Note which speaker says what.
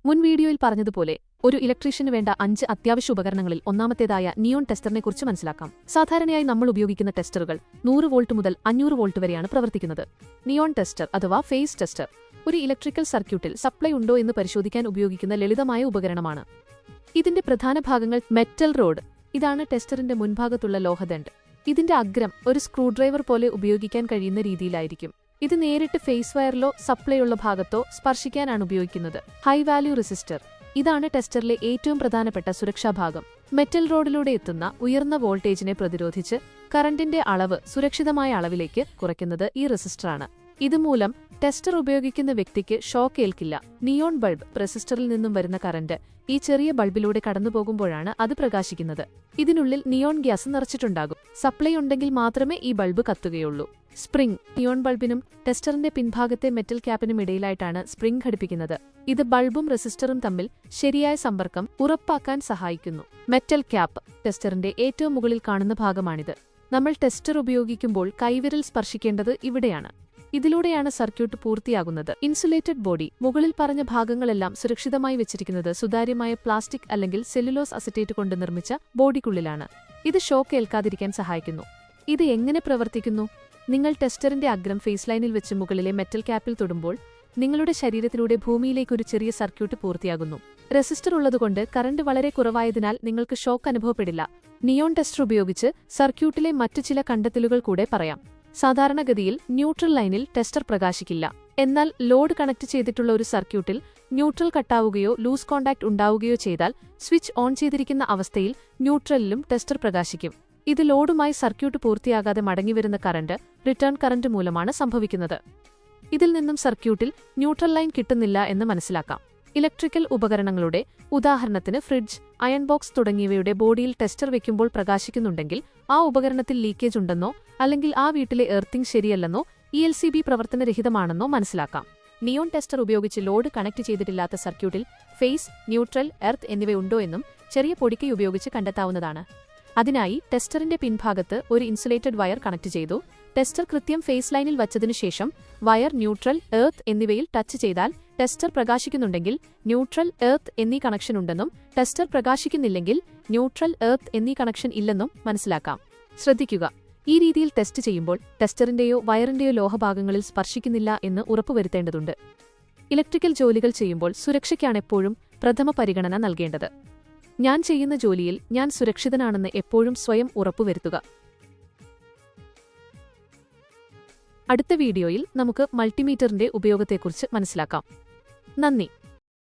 Speaker 1: മുൻ വീഡിയോയിൽ പറഞ്ഞതുപോലെ ഒരു ഇലക്ട്രീഷ്യന് വേണ്ട 5 അത്യാവശ്യ ഉപകരണങ്ങളിൽ ഒന്നാമത്തേതായ നിയോൺ ടെസ്റ്ററിനെക്കുറിച്ച് മനസ്സിലാക്കാം. സാധാരണയായി നമ്മൾ ഉപയോഗിക്കുന്ന ടെസ്റ്ററുകൾ 100 വോൾട്ട് മുതൽ 500 വോൾട്ട് വരെയാണ് പ്രവർത്തിക്കുന്നത്. നിയോൺ ടെസ്റ്റർ അഥവാ ഫേസ് ടെസ്റ്റർ ഒരു ഇലക്ട്രിക്കൽ സർക്യൂട്ടിൽ സപ്ലൈ ഉണ്ടോ എന്ന് പരിശോധിക്കാൻ ഉപയോഗിക്കുന്ന ലളിതമായ ഉപകരണമാണ്. ഇതിന്റെ പ്രധാന ഭാഗങ്ങൾ മെറ്റൽ റോഡ്, ഇതാണ് ടെസ്റ്ററിന്റെ മുൻഭാഗത്തുള്ള ലോഹദണ്ഡ്. ഇതിന്റെ അഗ്രം ഒരു സ്ക്രൂഡ്രൈവർ പോലെ ഉപയോഗിക്കാൻ കഴിയുന്ന രീതിയിലായിരിക്കും. ഇത് നേരിട്ട് ഫേസ് വയറിലോ സപ്ലൈയുള്ള ഭാഗത്തോ സ്പർശിക്കാനാണ് ഉപയോഗിക്കുന്നത്. ഹൈ വാല്യൂ റെസിസ്റ്റർ, ഇതാണ് ടെസ്റ്ററിലെ ഏറ്റവും പ്രധാനപ്പെട്ട സുരക്ഷാഭാഗം. മെറ്റൽ റോഡിലൂടെ എത്തുന്ന ഉയർന്ന വോൾട്ടേജിനെ പ്രതിരോധിച്ച് കറന്റിന്റെ അളവ് സുരക്ഷിതമായ അളവിലേക്ക് കുറയ്ക്കുന്നത് ഈ റെസിസ്റ്ററാണ്. ഇതുമൂലം ടെസ്റ്റർ ഉപയോഗിക്കുന്ന വ്യക്തിക്ക് ഷോക്ക് ഏൽക്കില്ല. നിയോൺ ബൾബ് റെസിസ്റ്ററിൽ നിന്നും വരുന്ന കറന്റ് ഈ ചെറിയ ബൾബിലൂടെ കടന്നുപോകുമ്പോഴാണ് അത് പ്രകാശിക്കുന്നത്. ഇതിനുള്ളിൽ നിയോൺ ഗ്യാസ് നിറച്ചിട്ടുണ്ടാകും. സപ്ലൈ ഉണ്ടെങ്കിൽ മാത്രമേ ഈ ബൾബ് കത്തുകയുള്ളൂ. സ്പ്രിംഗ്, നിയോൺ ബൾബിനും ടെസ്റ്ററിന്റെ പിൻഭാഗത്തെ മെറ്റൽ ക്യാപ്പിനും ഇടയിലായിട്ടാണ് സ്പ്രിംഗ് ഘടിപ്പിക്കുന്നത്. ഇത് ബൾബും റെസിസ്റ്ററും തമ്മിൽ ശരിയായ സമ്പർക്കം ഉറപ്പാക്കാൻ സഹായിക്കുന്നു. മെറ്റൽ ക്യാപ്പ് ടെസ്റ്ററിന്റെ ഏറ്റവും മുകളിൽ കാണുന്ന ഭാഗമാണിത്. നമ്മൾ ടെസ്റ്റർ ഉപയോഗിക്കുമ്പോൾ കൈവിരൽ സ്പർശിക്കേണ്ടത് ഇവിടെയാണ്. ഇതിലൂടെയാണ് സർക്യൂട്ട് പൂർത്തിയാകുന്നത്. ഇൻസുലേറ്റഡ് ബോഡി, മുകളിൽ പറഞ്ഞ ഭാഗങ്ങളെല്ലാം സുരക്ഷിതമായി വെച്ചിരിക്കുന്നത് സുതാര്യമായ പ്ലാസ്റ്റിക് അല്ലെങ്കിൽ സെല്ലുലോസ് അസറ്റേറ്റ് കൊണ്ട് നിർമ്മിച്ച ബോഡിക്കുള്ളിലാണ്. ഇത് ഷോക്ക് ഏൽക്കാതിരിക്കാൻ സഹായിക്കുന്നു. ഇത് എങ്ങനെ പ്രവർത്തിക്കുന്നു? നിങ്ങൾ ടെസ്റ്ററിന്റെ അഗ്രം ഫേസ് ലൈനിൽ വെച്ച് മുകളിലെ മെറ്റൽ ക്യാപ്പിൽ തൊടുമ്പോൾ നിങ്ങളുടെ ശരീരത്തിലൂടെ ഭൂമിയിലേക്ക് ഒരു ചെറിയ സർക്യൂട്ട് പൂർത്തിയാകുന്നു. റെസിസ്റ്റർ ഉള്ളതുകൊണ്ട് കറന്റ് വളരെ കുറവായതിനാൽ നിങ്ങൾക്ക് ഷോക്ക് അനുഭവപ്പെടില്ല. നിയോൺ ടെസ്റ്റർ ഉപയോഗിച്ച് സർക്യൂട്ടിലെ മറ്റു ചില കണ്ടെത്തലുകൾ കൂടെ പറയാം. സാധാരണഗതിയിൽ ന്യൂട്രൽ ലൈനിൽ ടെസ്റ്റർ പ്രകാശിക്കില്ല. എന്നാൽ ലോഡ് കണക്ട് ചെയ്തിട്ടുള്ള ഒരു സർക്യൂട്ടിൽ ന്യൂട്രൽ കട്ടാവുകയോ ലൂസ് കോണ്ടാക്ട് ഉണ്ടാവുകയോ ചെയ്താൽ സ്വിച്ച് ഓൺ ചെയ്തിരിക്കുന്ന അവസ്ഥയിൽ ന്യൂട്രലിലും ടെസ്റ്റർ പ്രകാശിക്കും. ഇത് ലോഡുമായി സർക്യൂട്ട് പൂർത്തിയാകാതെ മടങ്ങിവരുന്ന കറന്റ് റിട്ടേൺ കറന്റ് മൂലമാണ് സംഭവിക്കുന്നത്. ഇതിൽ നിന്നും സർക്യൂട്ടിൽ ന്യൂട്രൽ ലൈൻ കിട്ടുന്നില്ല എന്ന് മനസ്സിലാക്കാം. ഇലക്ട്രിക്കൽ ഉപകരണങ്ങളുടെ, ഉദാഹരണത്തിന് ഫ്രിഡ്ജ്, അയൺ ബോക്സ് തുടങ്ങിയവയുടെ ബോഡിയിൽ ടെസ്റ്റർ വെക്കുമ്പോൾ പ്രകാശിക്കുന്നുണ്ടെങ്കിൽ ആ ഉപകരണത്തിൽ ലീക്കേജ് ഉണ്ടെന്നോ അല്ലെങ്കിൽ ആ വീട്ടിലെ എർത്തിങ് ശരിയല്ലെന്നോ ELCB പ്രവർത്തനരഹിതമാണെന്നോ മനസ്സിലാക്കാം. നിയോൺ ടെസ്റ്റർ ഉപയോഗിച്ച് ലോഡ് കണക്ട് ചെയ്തിട്ടില്ലാത്ത സർക്യൂട്ടിൽ ഫേസ്, ന്യൂട്രൽ, എർത്ത് എന്നിവയുണ്ടോ എന്നും ചെറിയ പൊടിക്കൈ ഉപയോഗിച്ച് കണ്ടെത്താവുന്നതാണ്. അതിനായി ടെസ്റ്ററിന്റെ പിൻഭാഗത്ത് ഒരു ഇൻസുലേറ്റഡ് വയർ കണക്ട് ചെയ്തു. ടെസ്റ്റർ കൃത്യം ഫേസ് ലൈനിൽ വച്ചതിനുശേഷം വയർ ന്യൂട്രൽ, എർത്ത് എന്നിവയിൽ ടച്ച് ചെയ്താൽ ടെസ്റ്റർ പ്രകാശിക്കുന്നുണ്ടെങ്കിൽ ന്യൂട്രൽ, എർത്ത് എന്നീ കണക്ഷൻ ഉണ്ടെന്നും ടെസ്റ്റർ പ്രകാശിക്കുന്നില്ലെങ്കിൽ ന്യൂട്രൽ, എർത്ത് എന്നീ കണക്ഷൻ ഇല്ലെന്നും മനസ്സിലാക്കാം. ശ്രദ്ധിക്കുക, ഈ രീതിയിൽ ടെസ്റ്റ് ചെയ്യുമ്പോൾ ടെസ്റ്ററിന്റെയോ വയറിന്റെയോ ലോഹഭാഗങ്ങളിൽ സ്പർശിക്കുന്നില്ല എന്ന് ഉറപ്പുവരുത്തേണ്ടതുണ്ട്. ഇലക്ട്രിക്കൽ ജോലികൾ ചെയ്യുമ്പോൾ സുരക്ഷയ്ക്കാണെപ്പോഴും പ്രഥമ പരിഗണന നൽകേണ്ടത്. ഞാൻ ചെയ്യുന്ന ജോലിയിൽ ഞാൻ സുരക്ഷിതനാണെന്ന് എപ്പോഴും സ്വയം ഉറപ്പുവരുത്തുക. അടുത്ത വീഡിയോയിൽ നമുക്ക് മൾട്ടിമീറ്ററിന്റെ ഉപയോഗത്തെക്കുറിച്ച് മനസ്സിലാക്കാം. നന്ദി.